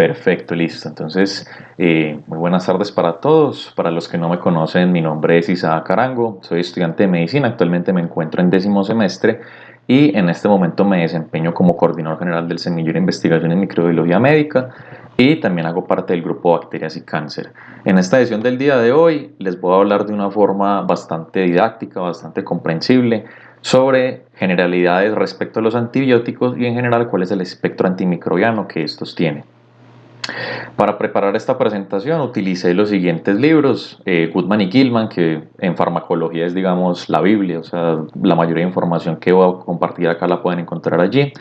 Perfecto, listo. Entonces, muy buenas tardes para todos. Para los que no me conocen, mi nombre es Isaac Arango, soy estudiante de medicina, actualmente me encuentro en 10º semestre y en este momento me desempeño como coordinador general del Semillero de Investigación en Microbiología Médica y también hago parte del grupo Bacterias y Cáncer. En esta edición del día de hoy les voy a hablar de una forma bastante didáctica, bastante comprensible sobre generalidades respecto a los antibióticos y en general cuál es el espectro antimicrobiano que estos tienen. Para preparar esta presentación utilicé los siguientes libros, Goodman y Gilman, que en farmacología es, digamos, la Biblia, o sea, la mayoría de información que voy a compartir acá la pueden encontrar allí.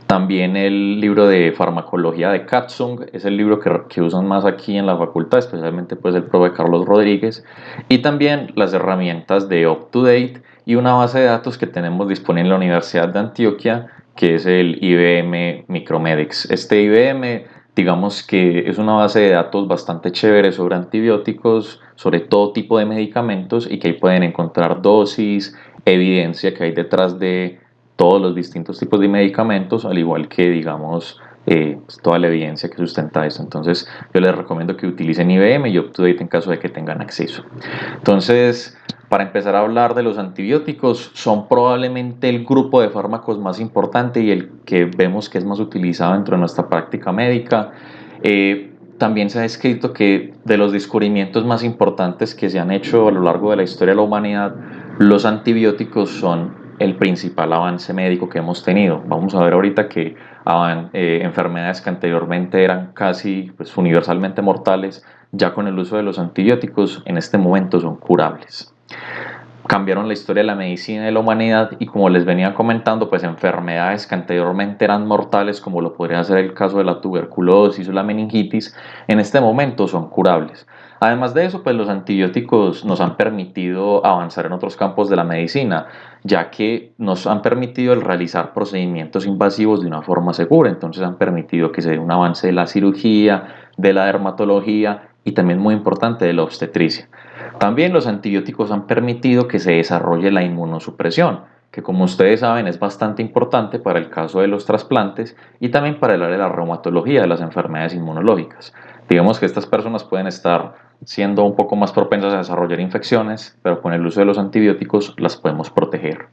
También el libro de farmacología de Katzung, es el libro que usan más aquí en la facultad, especialmente pues el profe Carlos Rodríguez. Y también las herramientas de UpToDate y una base de datos que tenemos disponible en la Universidad de Antioquia, que es el IBM Micromedics. Este IBM, digamos que es una base de datos bastante chévere sobre antibióticos, sobre todo tipo de medicamentos y que ahí pueden encontrar dosis, evidencia que hay detrás de todos los distintos tipos de medicamentos, al igual que, digamos, pues, toda la evidencia que sustenta eso. Entonces, yo les recomiendo que utilicen IBM y UpToDate en caso de que tengan acceso. Entonces, para empezar a hablar de los antibióticos, son probablemente el grupo de fármacos más importante y el que vemos que es más utilizado dentro de nuestra práctica médica. También se ha escrito que de los descubrimientos más importantes que se han hecho a lo largo de la historia de la humanidad, los antibióticos son el principal avance médico que hemos tenido. Vamos a ver ahorita que enfermedades que anteriormente eran casi pues, universalmente mortales, ya con el uso de los antibióticos en este momento son curables. Cambiaron la historia de la medicina y de la humanidad y como les venía comentando, pues enfermedades que anteriormente eran mortales, como lo podría ser el caso de la tuberculosis o la meningitis, en este momento son curables. Además de eso, pues los antibióticos nos han permitido avanzar en otros campos de la medicina, ya que nos han permitido el realizar procedimientos invasivos de una forma segura, entonces han permitido que se dé un avance de la cirugía, de la dermatología y también muy importante de la obstetricia. También los antibióticos han permitido que se desarrolle la inmunosupresión, que como ustedes saben es bastante importante para el caso de los trasplantes y también para el área de la reumatología, de las enfermedades inmunológicas. Digamos que estas personas pueden estar siendo un poco más propensas a desarrollar infecciones, pero con el uso de los antibióticos las podemos proteger.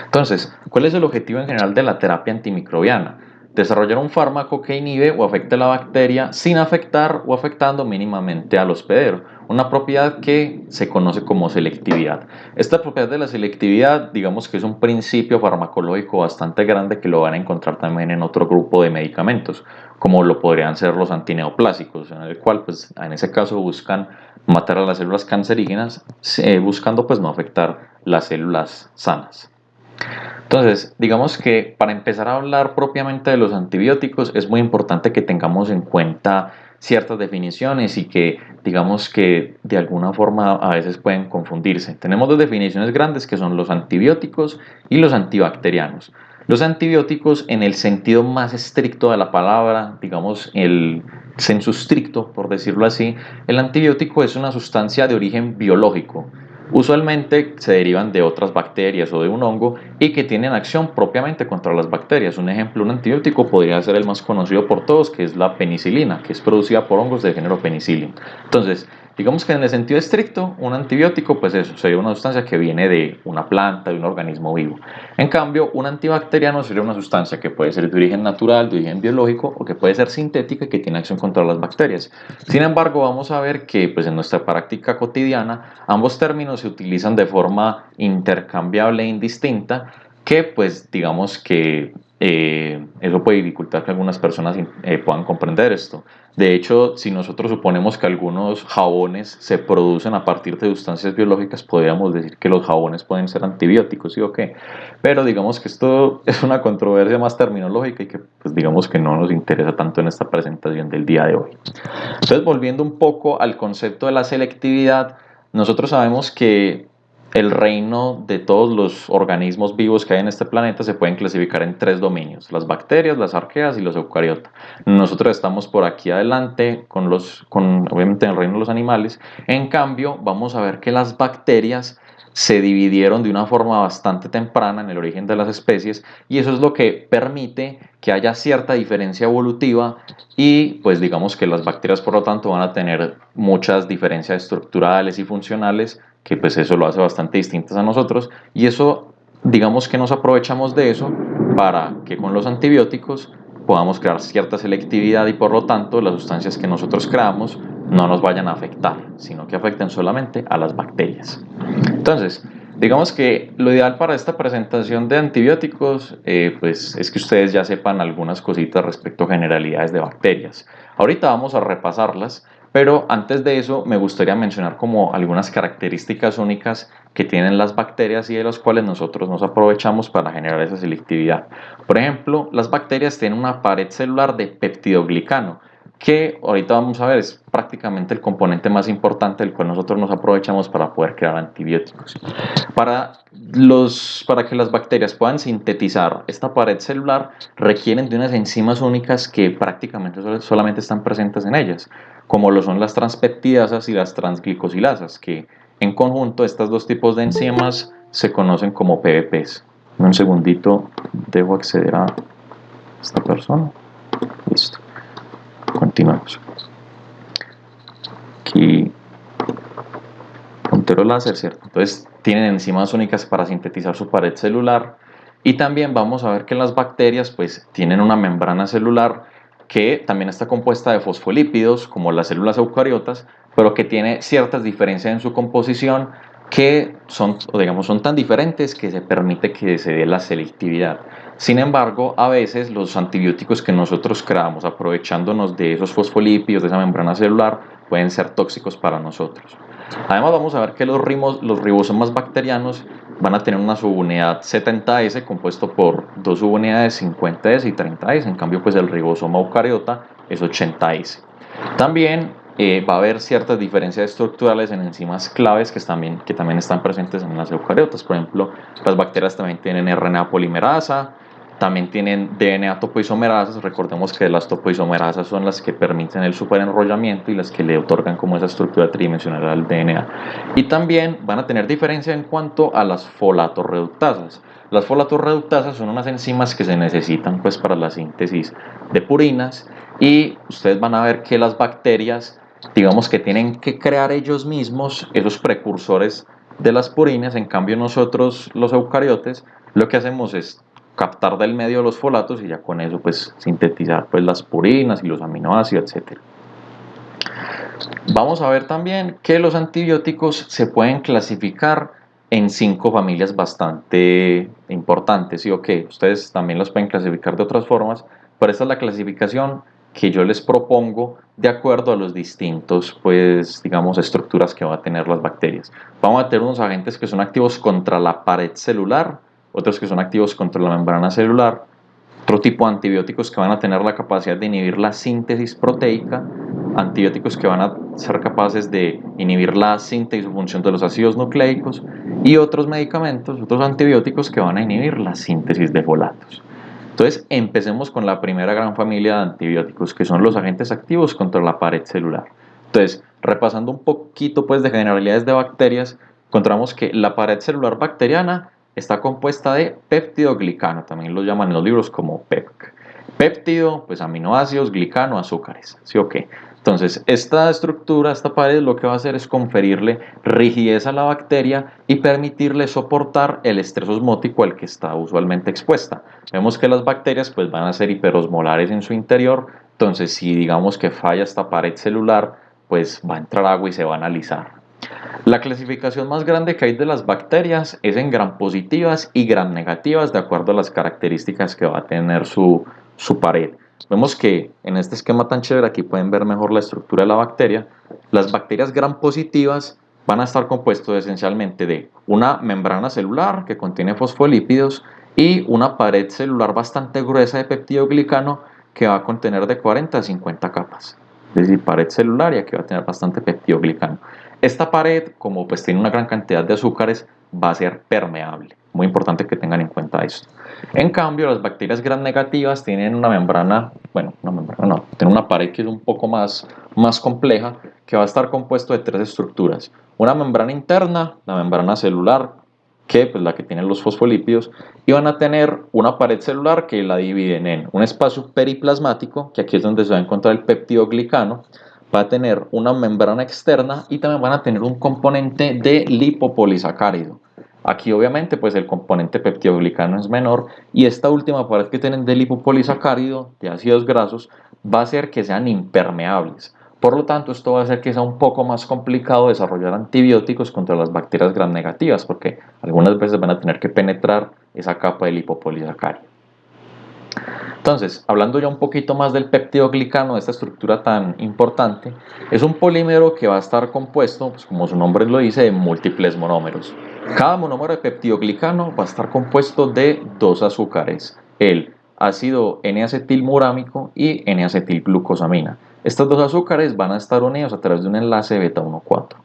Entonces, ¿cuál es el objetivo en general de la terapia antimicrobiana? Desarrollar un fármaco que inhibe o afecte la bacteria sin afectar o afectando mínimamente al hospedero, una propiedad que se conoce como selectividad. Esta propiedad de la selectividad, digamos que es un principio farmacológico bastante grande que lo van a encontrar también en otro grupo de medicamentos, como lo podrían ser los antineoplásicos, en el cual pues en ese caso buscan matar a las células cancerígenas, buscando pues no afectar las células sanas. Entonces, digamos que para empezar a hablar propiamente de los antibióticos es muy importante que tengamos en cuenta ciertas definiciones y que digamos que de alguna forma a veces pueden confundirse. Tenemos dos definiciones grandes que son los antibióticos y los antibacterianos. Los antibióticos en el sentido más estricto de la palabra, digamos el sensu estricto por decirlo así, el antibiótico es una sustancia de origen biológico. Usualmente se derivan de otras bacterias o de un hongo y que tienen acción propiamente contra las bacterias. Un ejemplo, un antibiótico podría ser el más conocido por todos, que es la penicilina, que es producida por hongos del género Penicillium. Entonces, digamos que en el sentido estricto, un antibiótico, pues eso, sería una sustancia que viene de una planta, de un organismo vivo. En cambio, un antibacteriano sería una sustancia que puede ser de origen natural, de origen biológico, o que puede ser sintética y que tiene acción contra las bacterias. Sin embargo, vamos a ver que pues, en nuestra práctica cotidiana, ambos términos se utilizan de forma intercambiable e indistinta, que pues digamos que eso puede dificultar que algunas personas puedan comprender esto. De hecho, si nosotros suponemos que algunos jabones se producen a partir de sustancias biológicas, podríamos decir que los jabones pueden ser antibióticos, ¿sí o qué? Pero digamos que esto es una controversia más terminológica y que pues digamos que no nos interesa tanto en esta presentación del día de hoy. Entonces, volviendo un poco al concepto de la selectividad, nosotros sabemos que el reino de todos los organismos vivos que hay en este planeta se pueden clasificar en tres dominios: las bacterias, las arqueas y los eucariotas. Nosotros estamos por aquí adelante obviamente en el reino de los animales. En cambio, vamos a ver que las bacterias se dividieron de una forma bastante temprana en el origen de las especies, y eso es lo que permite que haya cierta diferencia evolutiva, y pues digamos que las bacterias por lo tanto van a tener muchas diferencias estructurales y funcionales, que pues eso lo hace bastante distintas a nosotros, y eso digamos que nos aprovechamos de eso para que con los antibióticos podamos crear cierta selectividad, y por lo tanto las sustancias que nosotros creamos no nos vayan a afectar, sino que afecten solamente a las bacterias. Entonces, digamos que lo ideal para esta presentación de antibióticos pues es que ustedes ya sepan algunas cositas respecto a generalidades de bacterias. Ahorita vamos a repasarlas, pero antes de eso me gustaría mencionar como algunas características únicas que tienen las bacterias y de las cuales nosotros nos aprovechamos para generar esa selectividad. Por ejemplo, las bacterias tienen una pared celular de peptidoglicano, que ahorita vamos a ver es prácticamente el componente más importante del cual nosotros nos aprovechamos para poder crear antibióticos. Para que las bacterias puedan sintetizar esta pared celular, requieren de unas enzimas únicas que prácticamente solamente están presentes en ellas, como lo son las transpeptidasas y las transglicosilasas, que en conjunto estos dos tipos de enzimas se conocen como PBPs. Un segundito, debo acceder a esta persona. Listo. Continuamos. Aquí, puntero láser, ¿cierto? Entonces tienen enzimas únicas para sintetizar su pared celular. Y también vamos a ver que las bacterias pues tienen una membrana celular que también está compuesta de fosfolípidos, como las células eucariotas, pero que tiene ciertas diferencias en su composición que son, digamos, son tan diferentes que se permite que se dé la selectividad. Sin embargo, a veces los antibióticos que nosotros creamos aprovechándonos de esos fosfolípidos, de esa membrana celular, pueden ser tóxicos para nosotros. Además, vamos a ver que los ribosomas bacterianos van a tener una subunidad 70S compuesto por dos subunidades 50S y 30S. En cambio, pues el ribosoma eucariota es 80S. También va a haber ciertas diferencias estructurales en enzimas claves que también están presentes en las eucariotas. Por ejemplo, las bacterias también tienen RNA polimerasa, también tienen DNA topoisomerasas. Recordemos que las topoisomerasas son las que permiten el superenrollamiento y las que le otorgan como esa estructura tridimensional al DNA. Y también van a tener diferencia en cuanto a las folatorreductasas. Las folatorreductasas son unas enzimas que se necesitan pues para la síntesis de purinas, y ustedes van a ver que las bacterias, digamos que tienen que crear ellos mismos esos precursores de las purinas. En cambio nosotros los eucariotes lo que hacemos es captar del medio los folatos y ya con eso pues sintetizar pues las purinas y los aminoácidos, etc. Vamos a ver también que los antibióticos se pueden clasificar en 5 familias bastante importantes, ¿sí o qué? Ustedes también los pueden clasificar de otras formas, pero esta es la clasificación que yo les propongo de acuerdo a los distintos, pues, digamos, estructuras que van a tener las bacterias. Vamos a tener unos agentes que son activos contra la pared celular, otros que son activos contra la membrana celular, otro tipo de antibióticos que van a tener la capacidad de inhibir la síntesis proteica, antibióticos que van a ser capaces de inhibir la síntesis o función de los ácidos nucleicos, y otros medicamentos, otros antibióticos que van a inhibir la síntesis de folatos. Entonces, empecemos con la primera gran familia de antibióticos, que son los agentes activos contra la pared celular. Entonces, repasando un poquito pues de generalidades de bacterias, encontramos que la pared celular bacteriana está compuesta de peptidoglicano, también lo llaman en los libros como PEPC. Péptido, pues aminoácidos, glicano, azúcares, ¿sí o qué? Entonces, esta estructura, esta pared, lo que va a hacer es conferirle rigidez a la bacteria y permitirle soportar el estrés osmótico al que está usualmente expuesta. Vemos que las bacterias pues van a ser hiperosmolares en su interior, entonces si digamos que falla esta pared celular, pues va a entrar agua y se va a analizar. La clasificación más grande que hay de las bacterias es en gram positivas y gram negativas, de acuerdo a las características que va a tener su pared. Vemos que en este esquema tan chévere, aquí pueden ver mejor la estructura de la bacteria. Las bacterias gram positivas van a estar compuestas esencialmente de una membrana celular que contiene fosfolípidos y una pared celular bastante gruesa de peptidoglicano que va a contener de 40 a 50 capas. Es decir, pared celular, y aquí va a tener bastante peptidoglicano. Esta pared, como pues tiene una gran cantidad de azúcares, va a ser permeable. Muy importante que tengan en cuenta esto. En cambio, las bacterias gram negativas tienen una membrana, bueno, una membrana no, tienen una pared que es un poco más compleja, que va a estar compuesto de tres estructuras. Una membrana interna, la membrana celular, que pues la que tienen los fosfolípidos, y van a tener una pared celular que la dividen en un espacio periplasmático, que aquí es donde se va a encontrar el peptidoglicano, va a tener una membrana externa y también van a tener un componente de lipopolisacárido. Aquí obviamente pues el componente peptidoglicano es menor y esta última pared que tienen de lipopolisacárido, de ácidos grasos, va a hacer que sean impermeables. Por lo tanto, esto va a hacer que sea un poco más complicado desarrollar antibióticos contra las bacterias gram negativas, porque algunas veces van a tener que penetrar esa capa de lipopolisacárido. Entonces, hablando ya un poquito más del peptidoglicano, de esta estructura tan importante, es un polímero que va a estar compuesto, pues como su nombre lo dice, de múltiples monómeros. Cada monómero de peptidoglicano va a estar compuesto de dos azúcares, el ácido N-acetilmurámico y N-acetilglucosamina. Estos dos azúcares van a estar unidos a través de un enlace beta 1,4.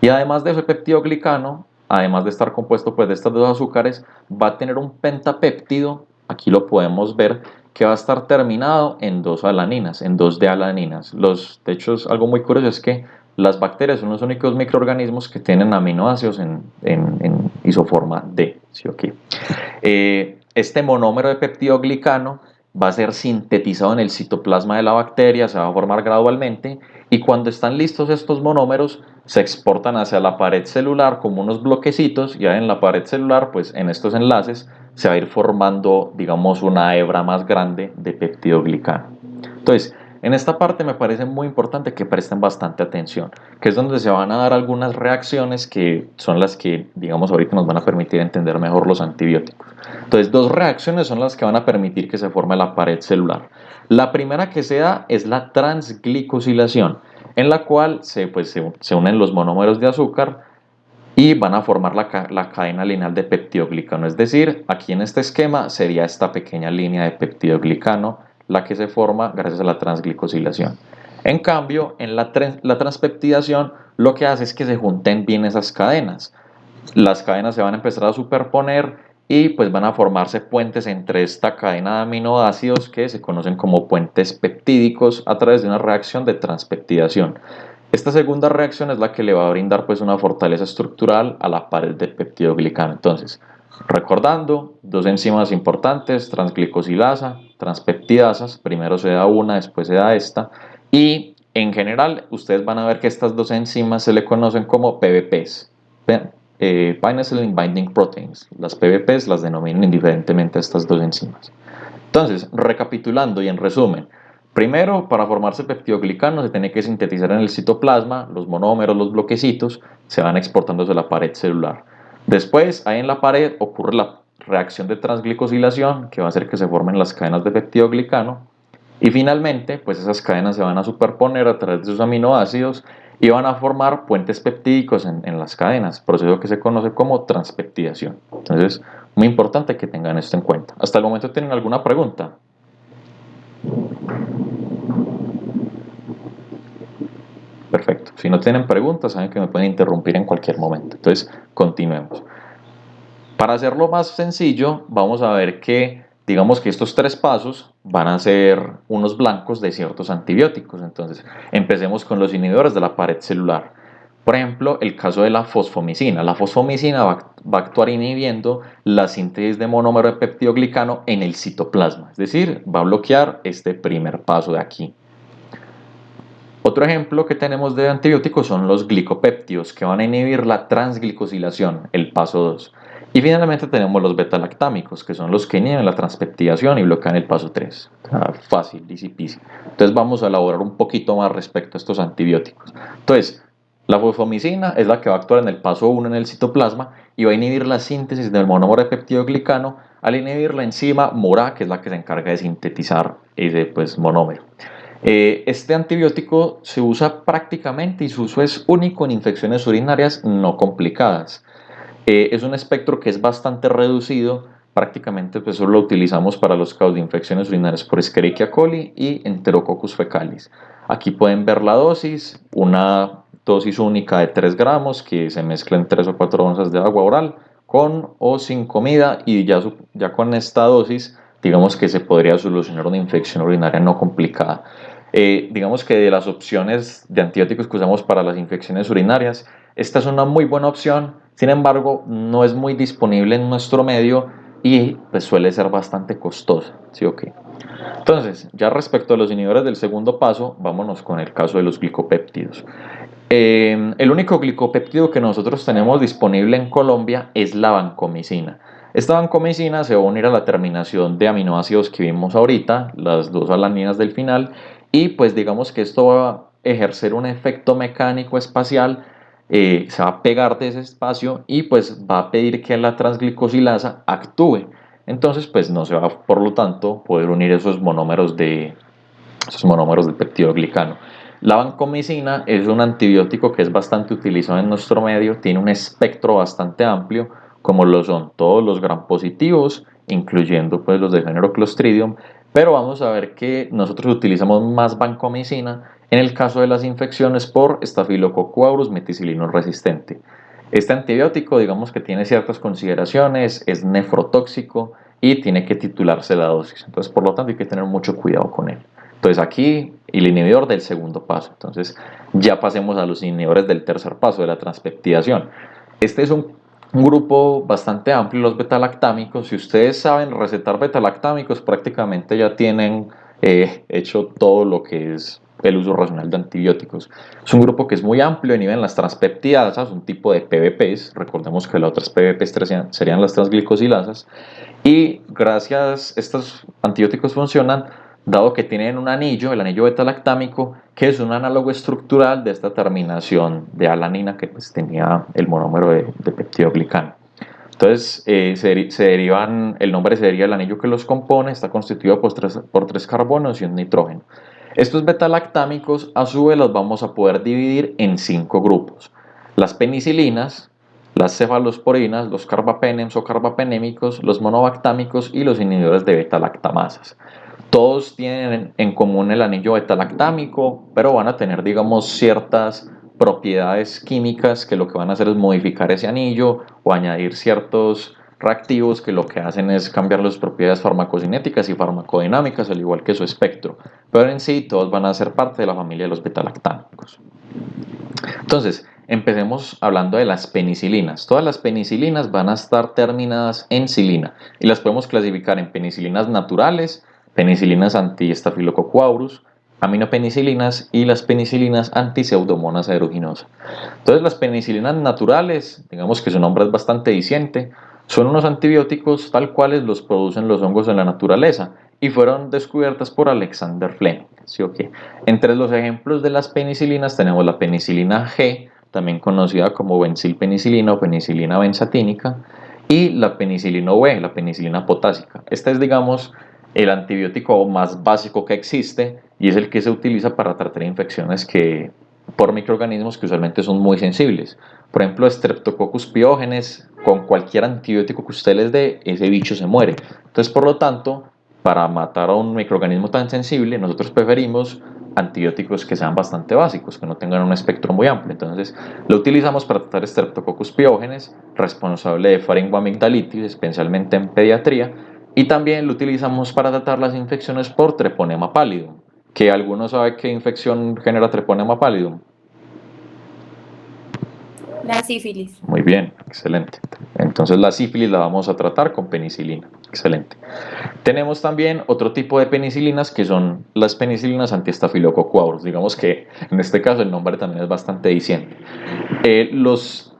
Y además de ese peptidoglicano, además de estar compuesto pues, de estos dos azúcares, va a tener un pentapéptido, aquí lo podemos ver, que va a estar terminado en dos alaninas, en dos D-alaninas. De hecho, algo muy curioso es que las bacterias son los únicos microorganismos que tienen aminoácidos en isoforma D. ¿Sí? Okay. Este monómero de peptidoglicano va a ser sintetizado en el citoplasma de la bacteria, se va a formar gradualmente y cuando están listos estos monómeros se exportan hacia la pared celular como unos bloquecitos. Ya en la pared celular, pues en estos enlaces se va a ir formando, digamos, una hebra más grande de peptidoglicano. Entonces, en esta parte me parece muy importante que presten bastante atención, que es donde se van a dar algunas reacciones que son las que, digamos, ahorita nos van a permitir entender mejor los antibióticos. Entonces, dos reacciones son las que van a permitir que se forme la pared celular. La primera que se da es la transglicosilación, en la cual se unen los monómeros de azúcar y van a formar la cadena lineal de peptidoglicano. Es decir, aquí en este esquema sería esta pequeña línea de peptidoglicano la que se forma gracias a la transglicosilación. En cambio, en la transpeptidación lo que hace es que se junten bien esas cadenas. Las cadenas se van a empezar a superponer y pues van a formarse puentes entre esta cadena de aminoácidos que se conocen como puentes peptídicos a través de una reacción de transpeptidación. Esta segunda reacción es la que le va a brindar pues una fortaleza estructural a la pared del peptidoglicano. Entonces, recordando, dos enzimas importantes, transglicosilasa, transpeptidasas, primero se da una, después se da esta, y en general ustedes van a ver que estas dos enzimas se le conocen como PBPs, Penicillin Binding Proteins. Las PBPs las denominan indiferentemente a estas dos enzimas. Entonces, recapitulando y en resumen, primero, para formarse peptidoglicano se tiene que sintetizar en el citoplasma, los monómeros, los bloquecitos, se van exportando hacia la pared celular. Después, ahí en la pared ocurre la reacción de transglicosilación, que va a hacer que se formen las cadenas de peptidoglicano. Y finalmente, pues esas cadenas se van a superponer a través de sus aminoácidos y van a formar puentes peptídicos en las cadenas, proceso que se conoce como transpeptidación. Entonces, muy importante que tengan esto en cuenta. ¿Hasta el momento tienen alguna pregunta? Perfecto. Si no tienen preguntas, saben que me pueden interrumpir en cualquier momento. Entonces, continuemos. Para hacerlo más sencillo, vamos a ver que, digamos que estos tres pasos van a ser unos blancos de ciertos antibióticos. Entonces, empecemos con los inhibidores de la pared celular. Por ejemplo, el caso de la fosfomicina. La fosfomicina va a actuar inhibiendo la síntesis de monómero de peptidoglicano en el citoplasma. Es decir, va a bloquear este primer paso de aquí. Otro ejemplo que tenemos de antibióticos son los glicopéptidos, que van a inhibir la transglicosilación, el paso 2. Y finalmente tenemos los beta-lactámicos, que son los que inhiben la transpeptidación y bloquean el paso 3. Fácil, easy peasy. Entonces vamos a elaborar un poquito más respecto a estos antibióticos. Entonces, la fosfomicina es la que va a actuar en el paso 1 en el citoplasma y va a inhibir la síntesis del monómero de peptidoglicano al inhibir la enzima MORA, que es la que se encarga de sintetizar ese monómero. Este antibiótico se usa prácticamente y su uso es único en infecciones urinarias no complicadas. Es un espectro que es bastante reducido, prácticamente pues solo lo utilizamos para los casos de infecciones urinarias por Escherichia coli y Enterococcus fecalis. Aquí pueden ver la dosis, una dosis única de 3 gramos que se mezcla en 3 o 4 onzas de agua oral, con o sin comida y ya con esta dosis, digamos que se podría solucionar una infección urinaria no complicada. Digamos que de las opciones de antibióticos que usamos para las infecciones urinarias, esta es una muy buena opción, sin embargo, no es muy disponible en nuestro medio y pues suele ser bastante costosa, ¿sí o qué? Entonces, ya respecto a los inhibidores del segundo paso, vámonos con el caso de los glicopéptidos. El único glicopéptido que nosotros tenemos disponible en Colombia es la vancomicina. Esta vancomicina se va a unir a la terminación de aminoácidos que vimos ahorita, las dos alaninas del final, y pues digamos que esto va a ejercer un efecto mecánico espacial, se va a pegar de ese espacio y pues va a pedir que la transglicosilasa actúe. Entonces pues no se va por lo tanto poder unir esos monómeros del peptidoglicano. La vancomicina es un antibiótico que es bastante utilizado en nuestro medio, tiene un espectro bastante amplio, como lo son todos los gram positivos, incluyendo pues los del género Clostridium, pero vamos a ver que nosotros utilizamos más vancomicina en el caso de las infecciones por Staphylococcus aureus meticilino resistente. Este antibiótico, digamos que tiene ciertas consideraciones, es nefrotóxico y tiene que titularse la dosis. Entonces, por lo tanto, hay que tener mucho cuidado con él. Entonces, aquí el inhibidor del segundo paso. Entonces, ya pasemos a los inhibidores del tercer paso, de la transpeptidación. Este es un grupo bastante amplio, los betalactámicos. Si ustedes saben recetar betalactámicos, prácticamente ya tienen hecho todo lo que es el uso racional de antibióticos. Es un grupo que es muy amplio, inhiben las transpeptidasas, un tipo de PBPs, recordemos que las otras PBPs serían las transglicosilasas, y gracias a estos antibióticos funcionan, dado que tienen un anillo, el anillo beta-lactámico, que es un análogo estructural de esta terminación de alanina que pues, tenía el monómero de peptidoglicano. Entonces, se derivan, el nombre sería el anillo que los compone, está constituido por tres carbonos y un nitrógeno. Estos betalactámicos, a su vez, los vamos a poder dividir en 5 grupos. Las penicilinas, las cefalosporinas, los carbapenems o carbapenémicos, los monobactámicos y los inhibidores de beta-lactamasas. Todos tienen en común el anillo beta-lactámico, pero van a tener, digamos, ciertas propiedades químicas que lo que van a hacer es modificar ese anillo o añadir ciertos reactivos que lo que hacen es cambiar las propiedades farmacocinéticas y farmacodinámicas, al igual que su espectro. Pero en sí, todos van a ser parte de la familia de los beta-lactámicos. Entonces, empecemos hablando de las penicilinas. Todas las penicilinas van a estar terminadas en silina y las podemos clasificar en penicilinas naturales, penicilinas anti-Staphylococcus aureus, aminopenicilinas y las penicilinas anti-Pseudomonas aeruginosa. Entonces, las penicilinas naturales, digamos que su nombre es bastante diciente, son unos antibióticos tal cuales los producen los hongos en la naturaleza y fueron descubiertas por Alexander Fleming. ¿Sí o qué? Entre los ejemplos de las penicilinas tenemos la penicilina G, también conocida como benzilpenicilina o penicilina benzatínica, y la penicilina V, la penicilina potásica. Este es, digamos, el antibiótico más básico que existe y es el que se utiliza para tratar infecciones por microorganismos que usualmente son muy sensibles. Por ejemplo, Streptococcus pyogenes, con cualquier antibiótico que usted les dé, ese bicho se muere. Entonces, por lo tanto, para matar a un microorganismo tan sensible, nosotros preferimos antibióticos que sean bastante básicos, que no tengan un espectro muy amplio. Entonces, lo utilizamos para tratar Streptococcus pyogenes, responsable de faringoamigdalitis, especialmente en pediatría, y también lo utilizamos para tratar las infecciones por Treponema pallidum, que alguno sabe qué infección genera Treponema pallidum. La sífilis. Muy bien, excelente. Entonces la sífilis la vamos a tratar con penicilina. Excelente. Tenemos también otro tipo de penicilinas que son las penicilinas anti-Staphylococcus aureus. Digamos que en este caso el nombre también es bastante diciente. Los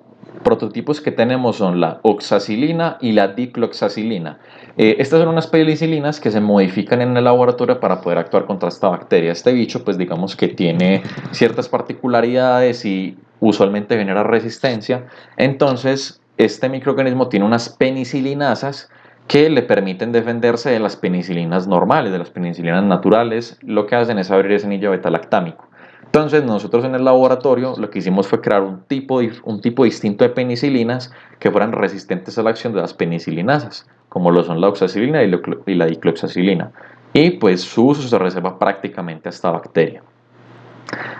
prototipos que tenemos son la oxacilina y la dicloxacilina. Estas son unas penicilinas que se modifican en el laboratorio para poder actuar contra esta bacteria. Este bicho, pues digamos que tiene ciertas particularidades y usualmente genera resistencia. Entonces, este microorganismo tiene unas penicilinasas que le permiten defenderse de las penicilinas normales, de las penicilinas naturales. Lo que hacen es abrir ese anillo beta-lactámico. Entonces, nosotros en el laboratorio lo que hicimos fue crear un tipo distinto de penicilinas que fueran resistentes a la acción de las penicilinasas, como lo son la oxacilina y la dicloxacilina. Y pues su uso se reserva prácticamente a esta bacteria.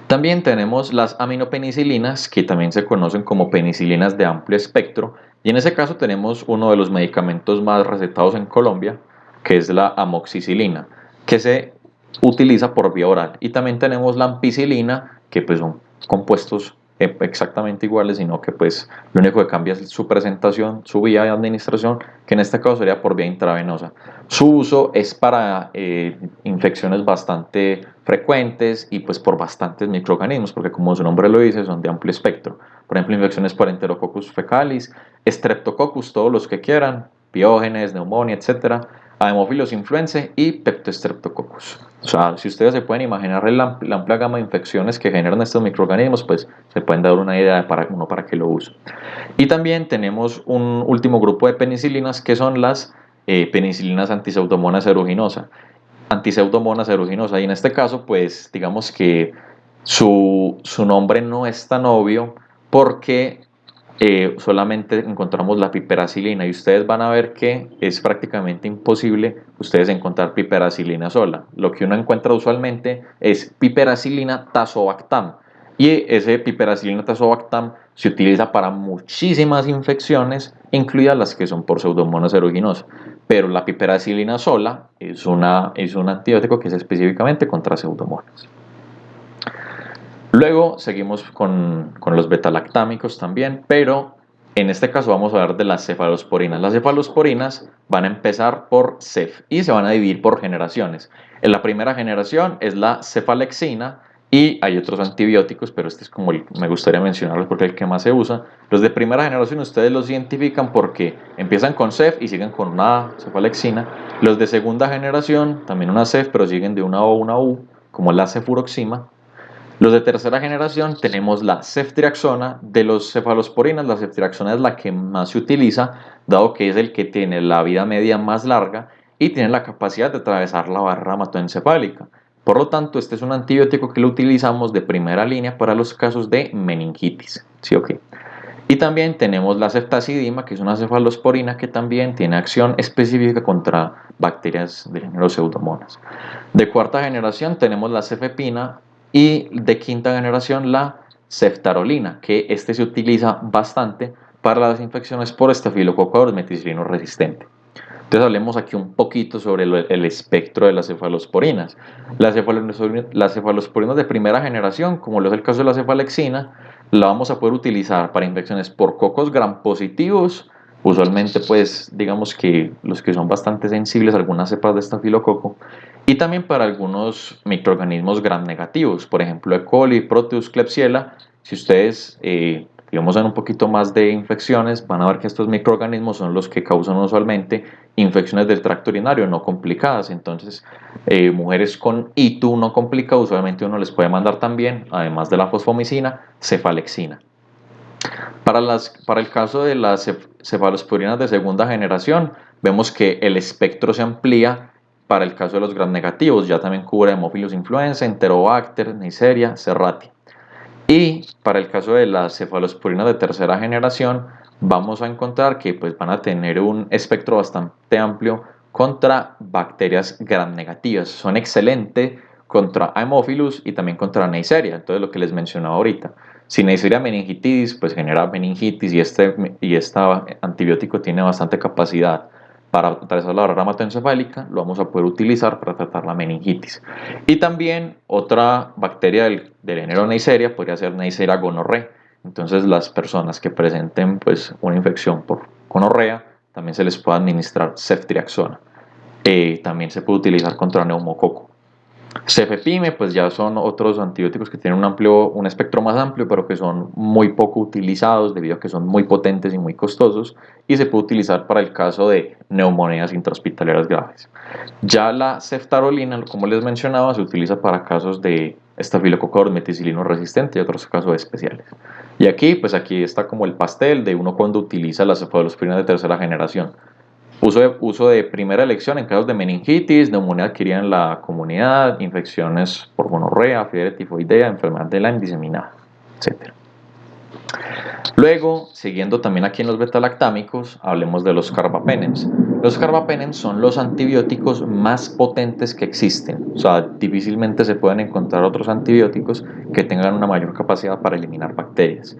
También tenemos las aminopenicilinas, que también se conocen como penicilinas de amplio espectro, Y en ese caso tenemos uno de los medicamentos más recetados en Colombia, que es la amoxicilina, que se utiliza por vía oral. Y también tenemos la ampicilina, que pues son compuestos exactamente iguales, sino que pues lo único que cambia es su presentación, su vía de administración, que en este caso sería por vía intravenosa. Su uso es para infecciones bastante frecuentes y pues por bastantes microorganismos, porque como su nombre lo dice, son de amplio espectro. Por ejemplo, infecciones por Enterococcus fecalis, Streptococcus, todos los que quieran, Piógenes, neumonía, etcétera, Haemophilus influenzae y Peptostreptococcus. O sea, si ustedes se pueden imaginar la amplia gama de infecciones que generan estos microorganismos, pues se pueden dar una idea de para qué lo uso. Y también tenemos un último grupo de penicilinas que son las penicilinas antiseudomonas aeruginosa. Antiseudomonas aeruginosa. Y en este caso, pues digamos que su nombre no es tan obvio porque solamente encontramos la piperacilina y ustedes van a ver que es prácticamente imposible ustedes encontrar piperacilina sola. Lo que uno encuentra usualmente es piperacilina tazobactam y ese piperacilina tazobactam se utiliza para muchísimas infecciones, incluidas las que son por Pseudomonas aeruginosa. Pero la piperacilina sola es un antibiótico que es específicamente contra Pseudomonas. Luego seguimos con los betalactámicos también, pero en este caso vamos a hablar de las cefalosporinas. Las cefalosporinas van a empezar por cef y se van a dividir por generaciones. En la primera generación es la cefalexina y hay otros antibióticos, pero este es como me gustaría mencionarlos porque es el que más se usa. Los de primera generación ustedes los identifican porque empiezan con cef y siguen con una cefalexina. Los de segunda generación también una cef, pero siguen de una O a una U, como la cefuroxima. Los de tercera generación tenemos la ceftriaxona. De los cefalosporinas, la ceftriaxona es la que más se utiliza, dado que es el que tiene la vida media más larga y tiene la capacidad de atravesar la barrera hematoencefálica. Por lo tanto, este es un antibiótico que lo utilizamos de primera línea para los casos de meningitis. ¿Sí o qué? Y también tenemos la ceftazidima, que es una cefalosporina que también tiene acción específica contra bacterias del género Pseudomonas. De cuarta generación tenemos la cefepina y de quinta generación la ceftarolina, que este se utiliza bastante para las infecciones por estafilococo meticilino resistente. Entonces hablemos aquí un poquito sobre el espectro de las cefalosporinas. Las cefalosporinas de primera generación, como lo es el caso de la cefalexina, la vamos a poder utilizar para infecciones por cocos gram positivos, usualmente pues digamos que los que son bastante sensibles a algunas cepas de estafilococo, y también para algunos microorganismos gram negativos, por ejemplo E. coli, Proteus, Klebsiella. Si ustedes digamos en un poquito más de infecciones, van a ver que estos microorganismos son los que causan usualmente infecciones del tracto urinario no complicadas. Entonces, mujeres con ITU no complicado, usualmente uno les puede mandar también, además de la fosfomicina, cefalexina. Para el caso de las cefalosporinas de segunda generación, vemos que el espectro se amplía para el caso de los gram negativos, ya también cubre Haemophilus influenzae, Enterobacter, Neisseria, Serratia. Y para el caso de las cefalosporinas de tercera generación, vamos a encontrar que pues, van a tener un espectro bastante amplio contra bacterias gram negativas. Son excelentes contra Haemophilus y también contra Neisseria. Entonces, lo que les mencionaba ahorita. Si Neisseria meningitis, pues genera meningitis y este antibiótico tiene bastante capacidad para atravesar la barrera hematoencefálica, lo vamos a poder utilizar para tratar la meningitis. Y también otra bacteria del género Neisseria podría ser Neisseria gonorrhoeae. Entonces las personas que presenten pues, una infección por gonorrea, también se les puede administrar ceftriaxona. También se puede utilizar contra neumococo. Cefepime, pues ya son otros antibióticos que tienen un espectro más amplio, pero que son muy poco utilizados debido a que son muy potentes y muy costosos, y se puede utilizar para el caso de neumonías intrahospitalarias graves. Ya la ceftarolina, como les mencionaba, se utiliza para casos de estafilococo meticilino resistente y otros casos especiales. Y aquí, pues aquí está como el pastel de uno cuando utiliza las cefalosporinas de tercera generación. Uso de primera elección en casos de meningitis, neumonía adquirida en la comunidad, infecciones por gonorrea, fiebre tifoidea, enfermedad de Lyme diseminada, etc. Luego, siguiendo también aquí en los betalactámicos, hablemos de los carbapenems. Los carbapenems son los antibióticos más potentes que existen. O sea, difícilmente se pueden encontrar otros antibióticos que tengan una mayor capacidad para eliminar bacterias.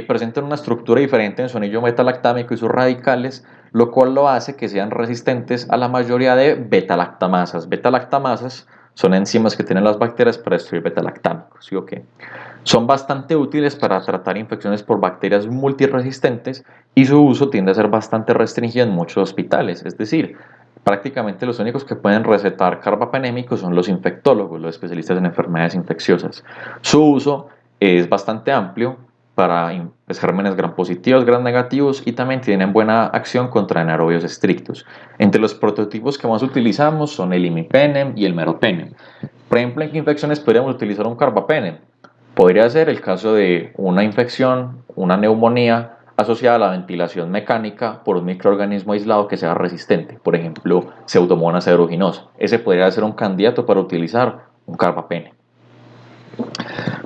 Presentan una estructura diferente en su anillo metalactámico y sus radicales, lo cual lo hace que sean resistentes a la mayoría de beta-lactamasas. Beta-lactamasas son enzimas que tienen las bacterias para destruir beta-lactámicos, ¿sí o qué? Son bastante útiles para tratar infecciones por bacterias multiresistentes y su uso tiende a ser bastante restringido en muchos hospitales, es decir, prácticamente los únicos que pueden recetar carbapenémicos son los infectólogos, los especialistas en enfermedades infecciosas. Su uso es bastante amplio para gérmenes gram positivos, gram negativos y también tienen buena acción contra anaerobios estrictos. Entre los prototipos que más utilizamos son el imipenem y el meropenem. Por ejemplo, ¿en qué infecciones podríamos utilizar un carbapenem? Podría ser el caso de una infección, una neumonía asociada a la ventilación mecánica por un microorganismo aislado que sea resistente, por ejemplo, Pseudomonas aeruginosa. Ese podría ser un candidato para utilizar un carbapenem.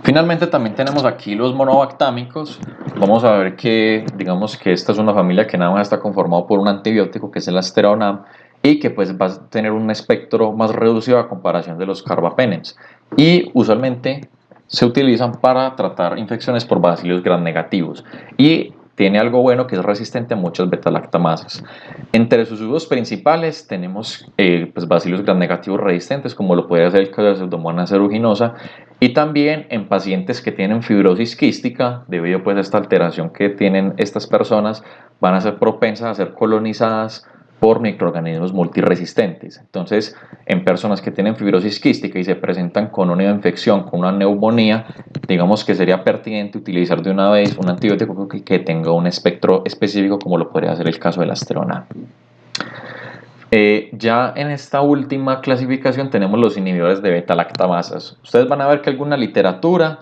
Finalmente también tenemos aquí los monobactámicos. Vamos a ver que, digamos que esta es una familia que nada más está conformada por un antibiótico que es el Asteronam y que pues va a tener un espectro más reducido a comparación de los carbapenems. Y usualmente se utilizan para tratar infecciones por bacilos gram negativos y tiene algo bueno que es resistente a muchas beta-lactamasas. Entre sus usos principales tenemos pues, bacilos gram negativos resistentes, como lo puede ser el caso de Pseudomonas aeruginosa, y también en pacientes que tienen fibrosis quística, debido pues, a esta alteración que tienen estas personas, van a ser propensas a ser colonizadas por microorganismos multiresistentes. Entonces, en personas que tienen fibrosis quística y se presentan con una infección, con una neumonía, digamos que sería pertinente utilizar de una vez un antibiótico que tenga un espectro específico, como lo podría ser el caso de la Asteronam. Ya en esta última clasificación tenemos los inhibidores de beta-lactamasas. Ustedes van a ver que alguna literatura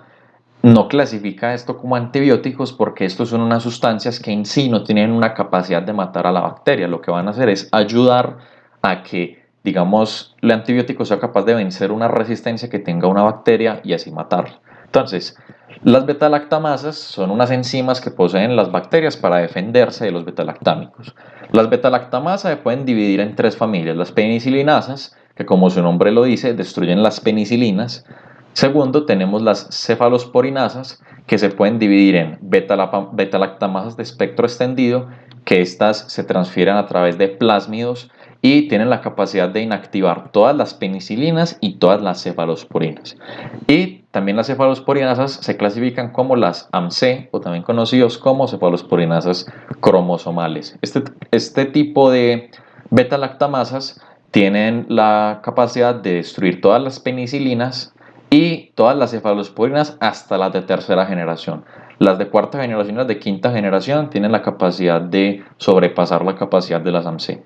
no clasifica esto como antibióticos porque estos son unas sustancias que en sí no tienen una capacidad de matar a la bacteria. Lo que van a hacer es ayudar a que, digamos, el antibiótico sea capaz de vencer una resistencia que tenga una bacteria y así matarla. Entonces, las beta-lactamasas son unas enzimas que poseen las bacterias para defenderse de los beta-lactámicos. Las beta-lactamasas se pueden dividir en tres familias: las penicilinasas, que como su nombre lo dice, destruyen las penicilinas. Segundo, tenemos las cefalosporinasas, que se pueden dividir en beta-lactamasas de espectro extendido, que estas se transfieren a través de plásmidos y tienen la capacidad de inactivar todas las penicilinas y todas las cefalosporinas. Y también las cefalosporinasas se clasifican como las AMC, o también conocidos como cefalosporinasas cromosomales. Este tipo de beta-lactamasas tienen la capacidad de destruir todas las penicilinas y todas las cefalosporinas hasta las de tercera generación. Las de cuarta generación y las de quinta generación tienen la capacidad de sobrepasar la capacidad de las AMC.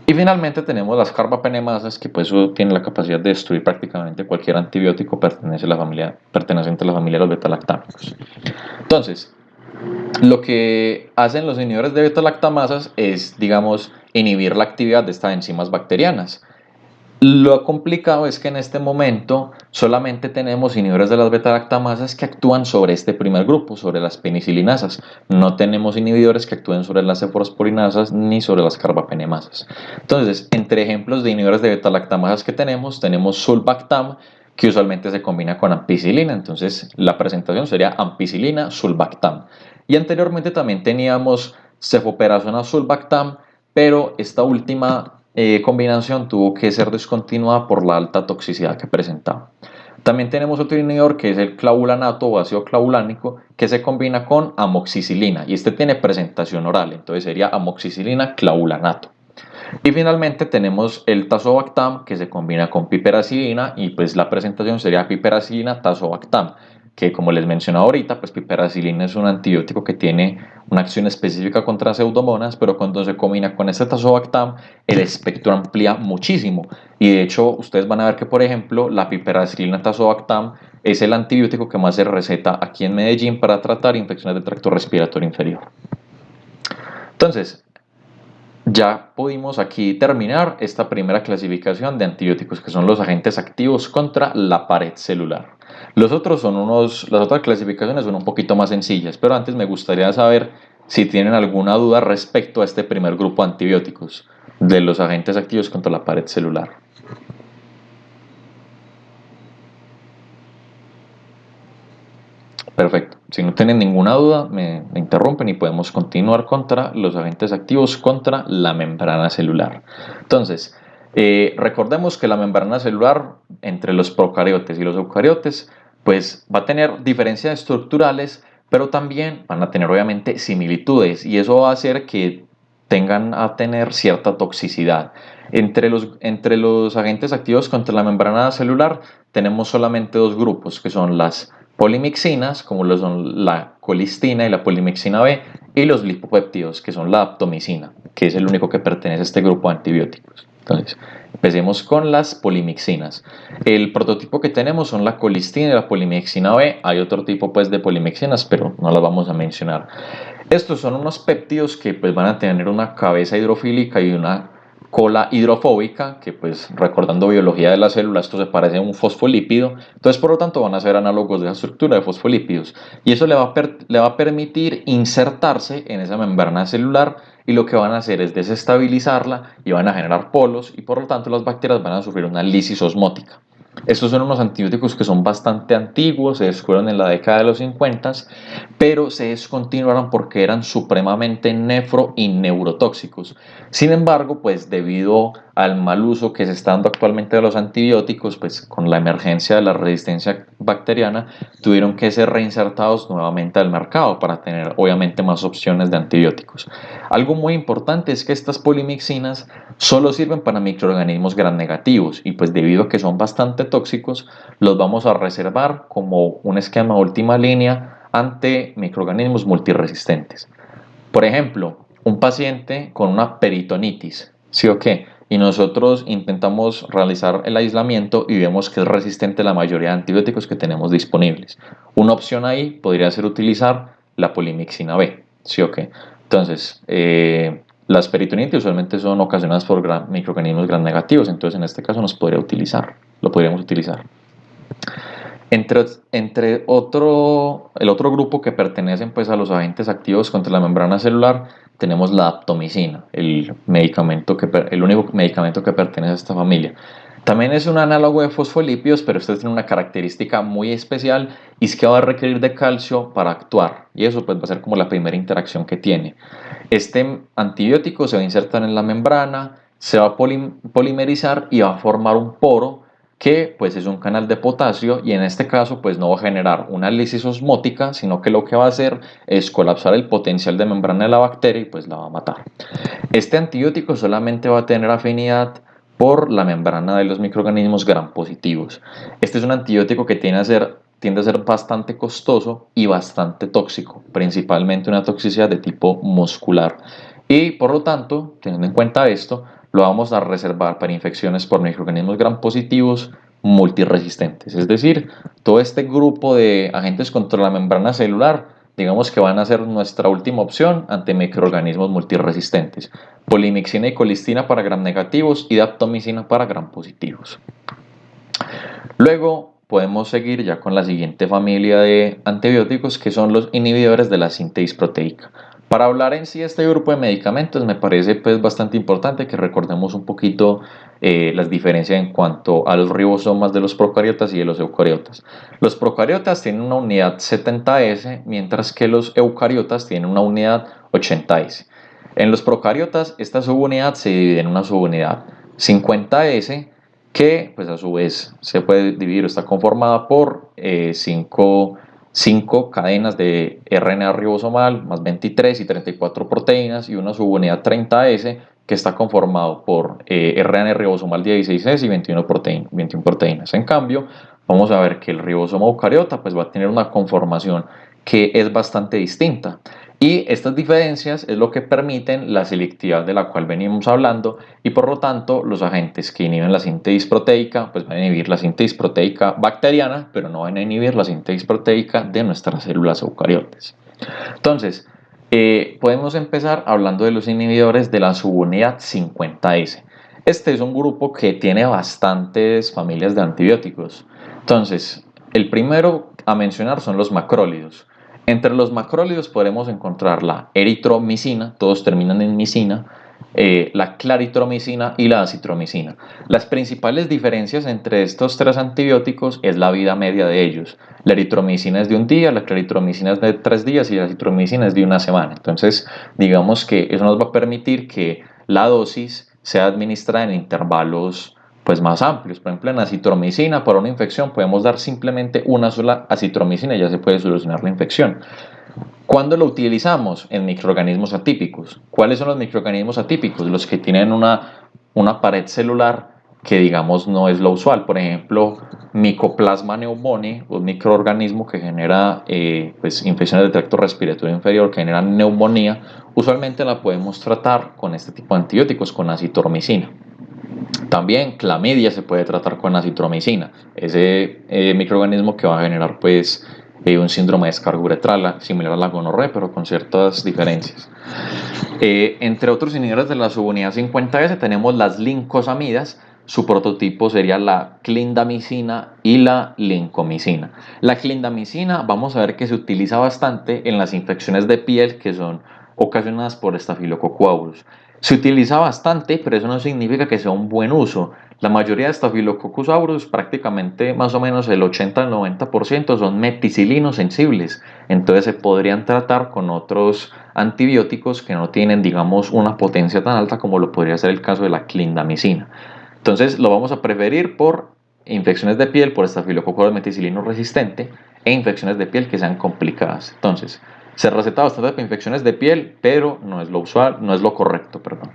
Y finalmente tenemos las carbapenemasas, que pues tienen la capacidad de destruir prácticamente cualquier antibiótico perteneciente a la familia de los beta-lactámicos. Entonces, lo que hacen los inhibidores de beta-lactamasas es, digamos, inhibir la actividad de estas enzimas bacterianas. Lo complicado es que en este momento solamente tenemos inhibidores de las beta-lactamasas que actúan sobre este primer grupo, sobre las penicilinasas. No tenemos inhibidores que actúen sobre las cefalosporinasas ni sobre las carbapenemasas. Entonces, entre ejemplos de inhibidores de beta-lactamasas que tenemos sulbactam, que usualmente se combina con ampicilina. Entonces, la presentación sería ampicilina, sulbactam. Y anteriormente también teníamos cefoperazona, sulbactam, pero esta última combinación tuvo que ser descontinuada por la alta toxicidad que presentaba. También tenemos otro inhibidor que es el clavulanato o ácido clavulánico, que se combina con amoxicilina y este tiene presentación oral, entonces sería amoxicilina clavulanato. Y finalmente tenemos el tazobactam, que se combina con piperacilina y pues la presentación sería piperacilina tazobactam, que como les mencionaba ahorita, pues piperacilina es un antibiótico que tiene una acción específica contra pseudomonas, pero cuando se combina con este tazobactam, el espectro amplía muchísimo. Y de hecho, ustedes van a ver que, por ejemplo, la piperacilina tazobactam es el antibiótico que más se receta aquí en Medellín para tratar infecciones del tracto respiratorio inferior. Entonces, ya pudimos aquí terminar esta primera clasificación de antibióticos, que son los agentes activos contra la pared celular. Las otras clasificaciones son un poquito más sencillas, pero antes me gustaría saber si tienen alguna duda respecto a este primer grupo de antibióticos de los agentes activos contra la pared celular. Perfecto. Si no tienen ninguna duda, me interrumpen y podemos continuar contra los agentes activos contra la membrana celular. Entonces, recordemos que la membrana celular entre los procariotes y los eucariotes pues va a tener diferencias estructurales, pero también van a tener obviamente similitudes y eso va a hacer que tengan a tener cierta toxicidad. Entre los agentes activos contra la membrana celular tenemos solamente dos grupos, que son las polimixinas, como lo son la colistina y la polimixina B, y los lipopéptidos, que son la aptomicina, que es el único que pertenece a este grupo de antibióticos. Entonces, empecemos con las polimixinas. El prototipo que tenemos son la colistina y la polimixina B. Hay otro tipo pues de polimixinas, pero no las vamos a mencionar. Estos son unos péptidos que pues van a tener una cabeza hidrofílica y una cola hidrofóbica, que pues recordando biología de la célula, esto se parece a un fosfolípido, entonces por lo tanto van a ser análogos de la estructura de fosfolípidos y eso le va a permitir insertarse en esa membrana celular y lo que van a hacer es desestabilizarla y van a generar polos y por lo tanto las bacterias van a sufrir una lisis osmótica. Estos son unos antibióticos que son bastante antiguos, se descubrieron en la década de los 50, pero se descontinuaron porque eran supremamente nefro y neurotóxicos. Sin embargo, pues debido al mal uso que se está dando actualmente de los antibióticos, pues con la emergencia de la resistencia bacteriana, tuvieron que ser reinsertados nuevamente al mercado para tener obviamente más opciones de antibióticos. Algo muy importante es que estas polimixinas solo sirven para microorganismos gram negativos y pues debido a que son bastante tóxicos, los vamos a reservar como un esquema de última línea ante microorganismos multiresistentes. Por ejemplo, un paciente con una peritonitis, ¿sí o qué? Y nosotros intentamos realizar el aislamiento y vemos que es resistente a la mayoría de antibióticos que tenemos disponibles. Una opción ahí podría ser utilizar la polimixina B, ¿sí o qué? Entonces, las peritonitis usualmente son ocasionadas por microorganismos gram negativos, entonces en este caso lo podríamos utilizar. El otro grupo que pertenecen pues, a los agentes activos contra la membrana celular, tenemos la aptomicina, el único medicamento que pertenece a esta familia. También es un análogo de fosfolípidos, pero este tiene una característica muy especial y es que va a requerir de calcio para actuar y eso pues, va a ser como la primera interacción que tiene. Este antibiótico se va a insertar en la membrana, se va a polimerizar y va a formar un poro que pues es un canal de potasio y en este caso pues no va a generar una lisis osmótica, sino que lo que va a hacer es colapsar el potencial de membrana de la bacteria y pues la va a matar. Este antibiótico solamente va a tener afinidad por la membrana de los microorganismos gram positivos. Este es un antibiótico que tiende a ser bastante costoso y bastante tóxico, principalmente una toxicidad de tipo muscular. Y por lo tanto, teniendo en cuenta esto, lo vamos a reservar para infecciones por microorganismos gram positivos multiresistentes. Es decir, todo este grupo de agentes contra la membrana celular, digamos que van a ser nuestra última opción ante microorganismos multiresistentes. Polimixina y colistina para gram negativos y daptomicina para gram positivos. Luego podemos seguir ya con la siguiente familia de antibióticos que son los inhibidores de la síntesis proteica. Para hablar en sí de este grupo de medicamentos me parece pues bastante importante que recordemos un poquito las diferencias en cuanto a los ribosomas de los procariotas y de los eucariotas. Los procariotas tienen una unidad 70S mientras que los eucariotas tienen una unidad 80S. En los procariotas esta subunidad se divide en una subunidad 50S que pues a su vez se puede dividir, está conformada por 5 cadenas de RNA ribosomal más 23 y 34 proteínas y una subunidad 30S que está conformado por RNA ribosomal 16S y 21 proteínas. En cambio, vamos a ver que el ribosoma eucariota pues va a tener una conformación que es bastante distinta. Y estas diferencias es lo que permiten la selectividad de la cual venimos hablando y por lo tanto los agentes que inhiben la síntesis proteica pues van a inhibir la síntesis proteica bacteriana, pero no van a inhibir la síntesis proteica de nuestras células eucariotas. Entonces, podemos empezar hablando de los inhibidores de la subunidad 50S. Este es un grupo que tiene bastantes familias de antibióticos. Entonces, el primero a mencionar son los macrólidos. Entre los macrólidos podremos encontrar la eritromicina, todos terminan en micina, la claritromicina y la acitromicina. Las principales diferencias entre estos tres antibióticos es la vida media de ellos. La eritromicina es de un día, la claritromicina es de 3 días y la acitromicina es de una semana. Entonces, digamos que eso nos va a permitir que la dosis sea administrada en intervalos pues más amplios. Por ejemplo, en acitromicina para una infección podemos dar simplemente una sola acitromicina y ya se puede solucionar la infección. ¿Cuándo lo utilizamos? En microorganismos atípicos. ¿Cuáles son los microorganismos atípicos? Los que tienen una pared celular que digamos no es lo usual. Por ejemplo, Mycoplasma pneumoniae, un microorganismo que genera pues, infecciones del tracto respiratorio inferior, que genera neumonía. Usualmente la podemos tratar con este tipo de antibióticos, con acitromicina. También clamidia se puede tratar con acitromicina, ese microorganismo que va a generar pues un síndrome de descarga uretral similar a la gonorrea, pero con ciertas diferencias. Entre otros inhibidores de la subunidad 50S tenemos las lincosamidas. Su prototipo sería la clindamicina y la lincomicina. La clindamicina vamos a ver que se utiliza bastante en las infecciones de piel que son ocasionadas por Staphylococcus aureus. Se utiliza bastante, pero eso no significa que sea un buen uso. La mayoría de Staphylococcus aureus, prácticamente más o menos el 80 al 90% son meticilinos sensibles. Entonces se podrían tratar con otros antibióticos que no tienen, digamos, una potencia tan alta como lo podría ser el caso de la clindamicina. Entonces lo vamos a preferir por infecciones de piel, por Staphylococcus meticilino resistente e infecciones de piel que sean complicadas. Entonces, se receta bastante para infecciones de piel, pero no es lo usual, no es lo correcto, perdón.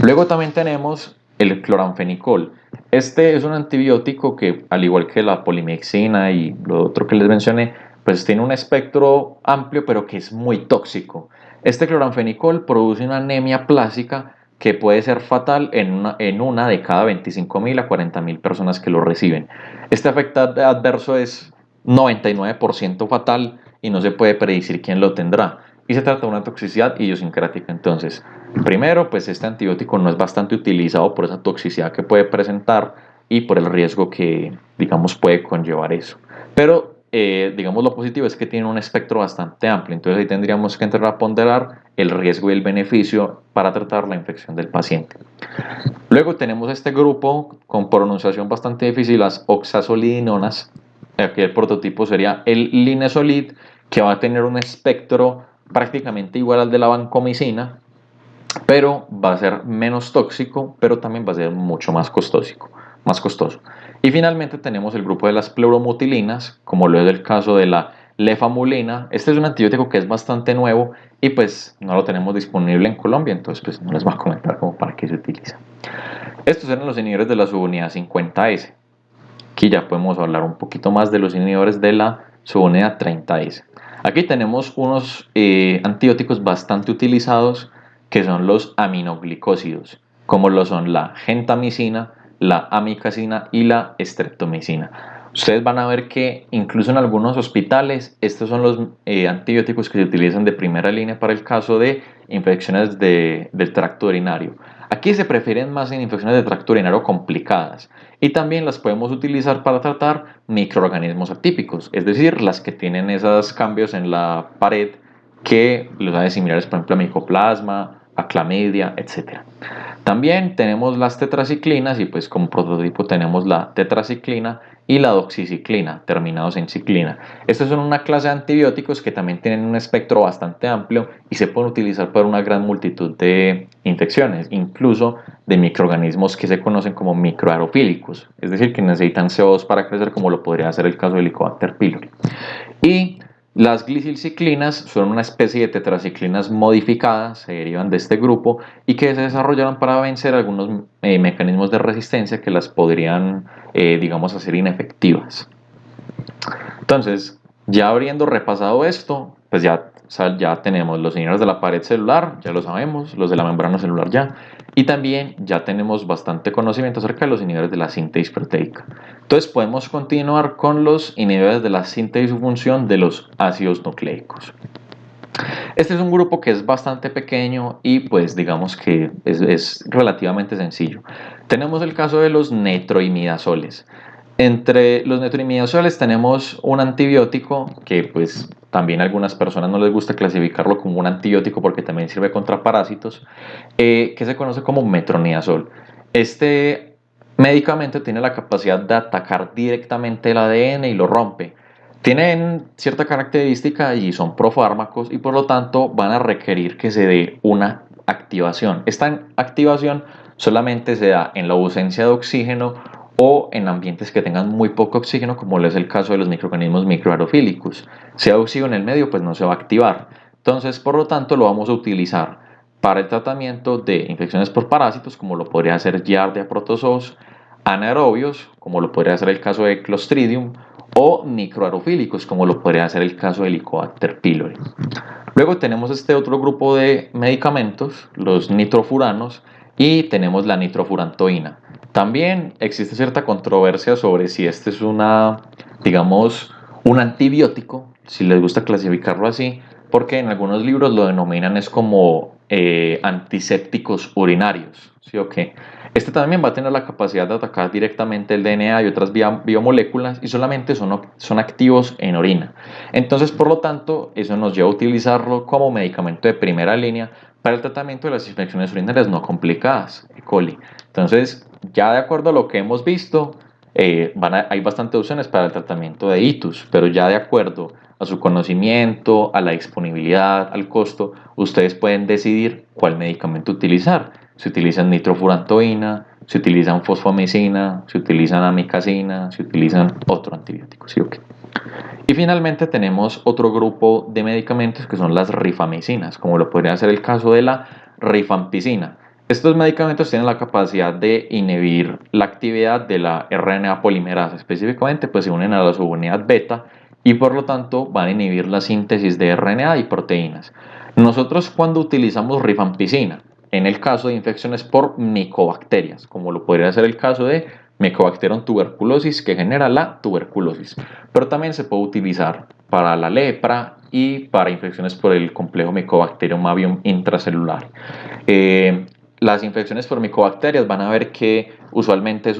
Luego también tenemos el cloranfenicol. Este es un antibiótico que, al igual que la polimixina y lo otro que les mencioné, pues tiene un espectro amplio, pero que es muy tóxico. Este cloranfenicol produce una anemia plástica que puede ser fatal en una de cada 25.000 a 40.000 personas que lo reciben. Este efecto adverso es 99% fatal y no se puede predecir quién lo tendrá. Y se trata de una toxicidad idiosincrática. Entonces, primero, pues este antibiótico no es bastante utilizado por esa toxicidad que puede presentar y por el riesgo que, digamos, puede conllevar eso. Pero, digamos, lo positivo es que tiene un espectro bastante amplio. Entonces, ahí tendríamos que entrar a ponderar el riesgo y el beneficio para tratar la infección del paciente. Luego tenemos este grupo con pronunciación bastante difícil, las oxazolidinonas. Aquí el prototipo sería el linezolid, que va a tener un espectro prácticamente igual al de la vancomicina, pero va a ser menos tóxico, pero también va a ser mucho más costoso. Y finalmente tenemos el grupo de las pleuromutilinas, como lo es el caso de la lefamulina. Este es un antibiótico que es bastante nuevo y pues no lo tenemos disponible en Colombia, entonces pues no les voy a comentar como para qué se utiliza. Estos eran los inhibidores de la subunidad 50S. Aquí ya podemos hablar un poquito más de los inhibidores de la subunidad 30S. Aquí tenemos unos antibióticos bastante utilizados que son los aminoglicósidos, como lo son la gentamicina, la amicacina y la streptomicina. Ustedes van a ver que incluso en algunos hospitales estos son los antibióticos que se utilizan de primera línea para el caso de infecciones del tracto urinario. Aquí se prefieren más en infecciones de tracto urinario complicadas y también las podemos utilizar para tratar microorganismos atípicos, es decir, las que tienen esos cambios en la pared que los hace similares, por ejemplo, a micoplasma, a clamidia, etc. También tenemos las tetraciclinas y pues como prototipo tenemos la tetraciclina y la doxiciclina, terminados en ciclina. Estas son una clase de antibióticos que también tienen un espectro bastante amplio y se pueden utilizar para una gran multitud de infecciones, incluso de microorganismos que se conocen como microaerofílicos, es decir, que necesitan CO2 para crecer, como lo podría ser el caso del Helicobacter pylori. Y las glicilciclinas son una especie de tetraciclinas modificadas, se derivan de este grupo y que se desarrollaron para vencer algunos mecanismos de resistencia que las podrían, digamos, hacer inefectivas. Entonces, ya habiendo repasado esto, pues ya tenemos los inhibidores de la pared celular, ya lo sabemos, los de la membrana celular ya, y también ya tenemos bastante conocimiento acerca de los inhibidores de la síntesis proteica. Entonces podemos continuar con los inhibidores de la síntesis y función de los ácidos nucleicos. Este es un grupo que es bastante pequeño y pues digamos que es relativamente sencillo. Tenemos el caso de los netroimidazoles. Entre los netroimidazoles tenemos un antibiótico que pues también a algunas personas no les gusta clasificarlo como un antibiótico porque también sirve contra parásitos, que se conoce como metronidazol. Este medicamento tiene la capacidad de atacar directamente el ADN y lo rompe. Tienen cierta característica y son profármacos y por lo tanto van a requerir que se dé una activación. Esta activación solamente se da en la ausencia de oxígeno o en ambientes que tengan muy poco oxígeno, como es el caso de los microorganismos microaerofílicos. Si hay oxígeno en el medio, pues no se va a activar. Entonces, por lo tanto, lo vamos a utilizar para el tratamiento de infecciones por parásitos, como lo podría ser Giardia protozoos, anaerobios, como lo podría ser el caso de Clostridium, o microaerofílicos, como lo podría ser el caso de Helicobacter pylori. Luego tenemos este otro grupo de medicamentos, los nitrofuranos, y tenemos la nitrofurantoína. También existe cierta controversia sobre si este es digamos, un antibiótico, si les gusta clasificarlo así, porque en algunos libros lo denominan es como antisépticos urinarios, ¿sí o qué? Este también va a tener la capacidad de atacar directamente el DNA y otras biomoléculas y solamente son activos en orina. Entonces, por lo tanto, eso nos lleva a utilizarlo como medicamento de primera línea para el tratamiento de las infecciones urinarias no complicadas, E. coli. Entonces, ya de acuerdo a lo que hemos visto, hay bastantes opciones para el tratamiento de itus, pero ya de acuerdo a su conocimiento, a la disponibilidad, al costo, ustedes pueden decidir cuál medicamento utilizar. Se utilizan nitrofurantoína, se utilizan fosfomicina, se utilizan amicacina, se utilizan otro antibiótico, ¿sí o qué? Y finalmente tenemos otro grupo de medicamentos que son las rifamicinas, como lo podría ser el caso de la rifampicina. Estos medicamentos tienen la capacidad de inhibir la actividad de la RNA polimerasa, específicamente pues se unen a la subunidad beta y por lo tanto van a inhibir la síntesis de RNA y proteínas. Nosotros cuando utilizamos rifampicina, en el caso de infecciones por micobacterias, como lo podría ser el caso de Mycobacterium tuberculosis que genera la tuberculosis, pero también se puede utilizar para la lepra y para infecciones por el complejo Mycobacterium avium intracelular. Las infecciones por micobacterias van a ver que usualmente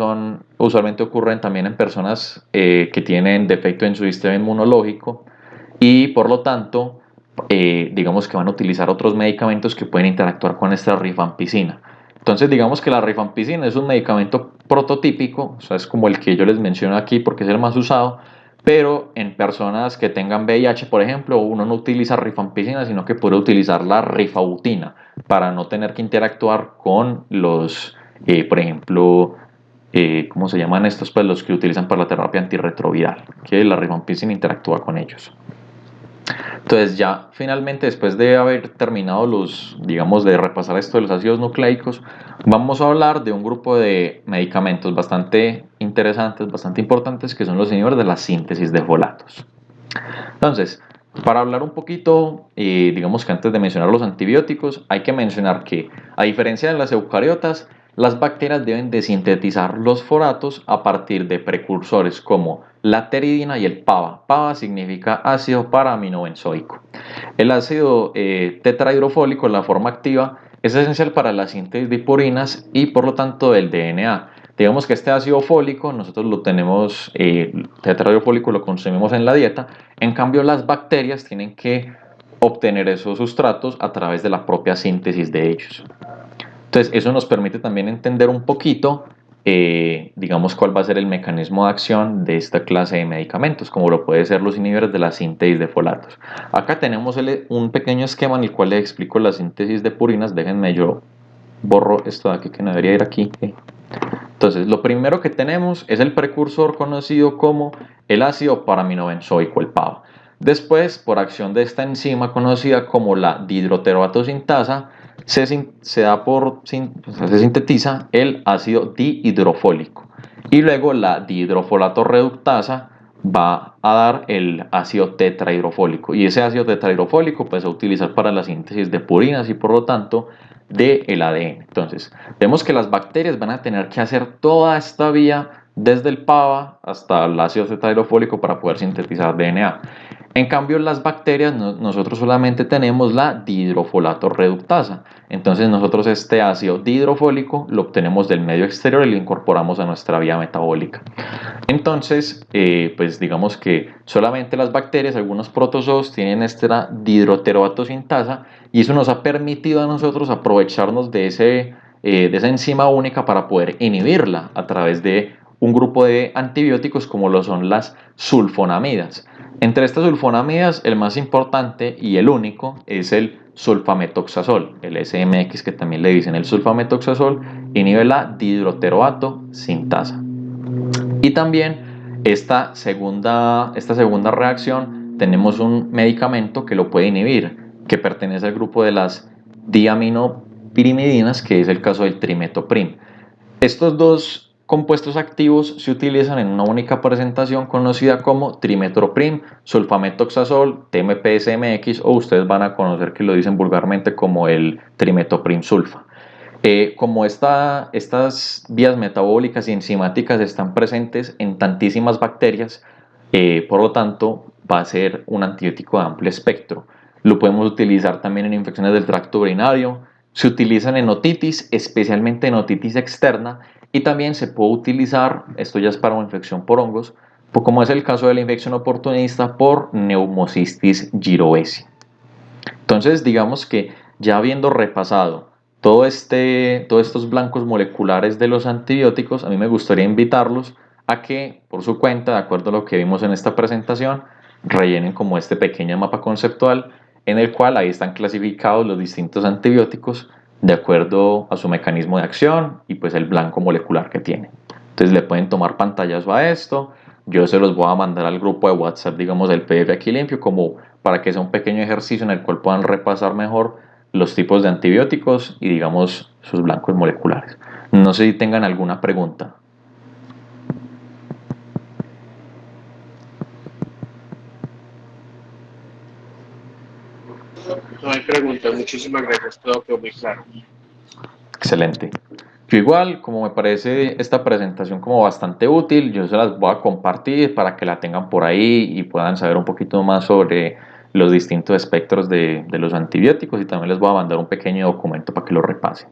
ocurren también en personas que tienen defecto en su sistema inmunológico y por lo tanto digamos que van a utilizar otros medicamentos que pueden interactuar con esta rifampicina. Entonces digamos que la rifampicina es un medicamento prototípico, o sea, es como el que yo les menciono aquí porque es el más usado, pero en personas que tengan VIH, por ejemplo, uno no utiliza rifampicina, sino que puede utilizar la rifabutina para no tener que interactuar con por ejemplo, ¿cómo se llaman estos? Pues los que utilizan para la terapia antirretroviral, que la rifampicina interactúa con ellos. Entonces ya finalmente después de haber terminado digamos, de repasar esto de los ácidos nucleicos, vamos a hablar de un grupo de medicamentos bastante interesantes, bastante importantes, que son los inhibidores de la síntesis de folatos. Entonces, para hablar un poquito, digamos que antes de mencionar los antibióticos, hay que mencionar que, a diferencia de las eucariotas, las bacterias deben de sintetizar los folatos a partir de precursores como la pteridina y el PABA. PABA significa ácido paraaminobenzoico. El ácido tetrahidrofólico en la forma activa es esencial para la síntesis de purinas y por lo tanto del DNA. Digamos que este ácido fólico nosotros lo tenemos, tetrahidrofólico lo consumimos en la dieta, en cambio las bacterias tienen que obtener esos sustratos a través de la propia síntesis de ellos. Entonces eso nos permite también entender un poquito, digamos, cuál va a ser el mecanismo de acción de esta clase de medicamentos, como lo puede ser los inhibidores de la síntesis de folatos. Acá tenemos un pequeño esquema en el cual les explico la síntesis de purinas. Déjenme yo borro esto de aquí que no debería ir aquí. Entonces, lo primero que tenemos es el precursor conocido como el ácido paraaminobenzoico, el PABA. Después, por acción de esta enzima conocida como la dihidroteroatosintasa, se sintetiza el ácido dihidrofólico. Y luego la dihidrofolato reductasa va a dar el ácido tetrahidrofólico. Y ese ácido tetrahidrofólico pues, se va a utilizar para la síntesis de purinas y por lo tanto del ADN. Entonces, vemos que las bacterias van a tener que hacer toda esta vía desde el PABA hasta el ácido tetrahidrofólico para poder sintetizar DNA. En cambio, las bacterias, nosotros solamente tenemos la dihidrofolato reductasa. Entonces nosotros este ácido dihidrofólico lo obtenemos del medio exterior y lo incorporamos a nuestra vía metabólica. Entonces, pues digamos que solamente las bacterias, algunos protozoos tienen esta dihidroteroato sintasa y eso nos ha permitido a nosotros aprovecharnos de esa enzima única para poder inhibirla a través de un grupo de antibióticos como lo son las sulfonamidas. Entre estas sulfonamidas, el más importante y el único es el sulfametoxazol, el SMX que también le dicen el sulfametoxazol, inhibe la dihidroteroato sintasa. Y también esta segunda reacción tenemos un medicamento que lo puede inhibir, que pertenece al grupo de las diaminopirimidinas, que es el caso del trimetoprim. Estos dos compuestos activos se utilizan en una única presentación conocida como trimetoprim, sulfametoxazol, TMP-SMX, o ustedes van a conocer que lo dicen vulgarmente como el trimetoprim sulfa. Como estas vías metabólicas y enzimáticas están presentes en tantísimas bacterias, por lo tanto va a ser un antibiótico de amplio espectro. Lo podemos utilizar también en infecciones del tracto urinario, se utilizan en otitis, especialmente en otitis externa, y también se puede utilizar, esto ya es para una infección por hongos, como es el caso de la infección oportunista por Pneumocystis jirovecii. Entonces, digamos que ya habiendo repasado todos estos blancos moleculares de los antibióticos, a mí me gustaría invitarlos a que, por su cuenta, de acuerdo a lo que vimos en esta presentación, rellenen como este pequeño mapa conceptual en el cual ahí están clasificados los distintos antibióticos de acuerdo a su mecanismo de acción y pues el blanco molecular que tiene. Entonces le pueden tomar pantallazo a esto, yo se los voy a mandar al grupo de WhatsApp, digamos, del PDF aquí limpio, como para que sea un pequeño ejercicio en el cual puedan repasar mejor los tipos de antibióticos y, digamos, sus blancos moleculares. No sé si tengan alguna pregunta. No hay preguntas, muchísimas gracias, todo quedó muy claro. Excelente. Yo igual, como me parece esta presentación como bastante útil, yo se las voy a compartir para que la tengan por ahí y puedan saber un poquito más sobre los distintos espectros de los antibióticos, y también les voy a mandar un pequeño documento para que lo repasen.